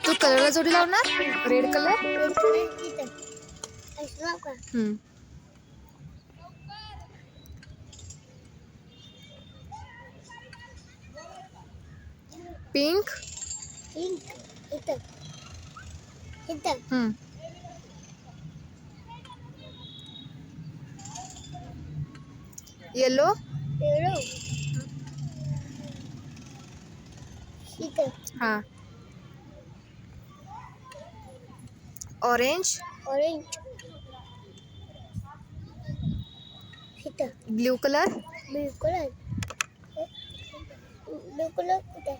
तू कलरला जोडी लावणार red colour. Red colour इथं असं लाव का? पिंक. पिंक इथं इथं येलो. येलो इथं हाँ. ऑरेंज. ऑरेंज इथं blue colour. Blue colour blue colour कुठे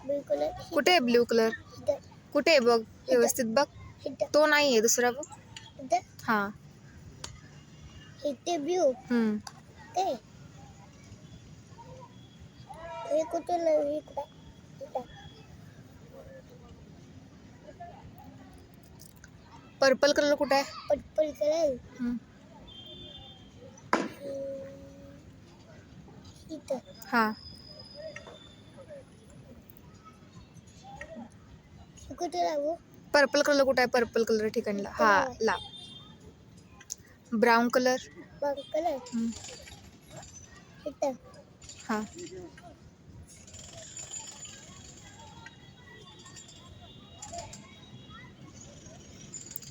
ब्लू कलर कुठे आहे ब्ल्यू कलर. इथं कुठे आहे बघ व्यवस्थित बघ. इथं तो नाही आहे दुसरा बघ. इथं हा. इथे ब्लू ते हे कुठं नाही इकडं इथं पर्पल कलर कुठे आहे. पर्पल कलर इथं हा. हे कुठं लावू पर्पल कलर कुठे आहे. पर्पल कलर ठिकाणला हा लाव. Brown colour. ब्राऊन कलर इथं हा.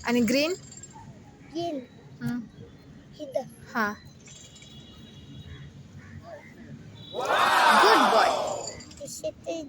आणि ग्रीन. ग्रीन इथं हा. Good boy. इथे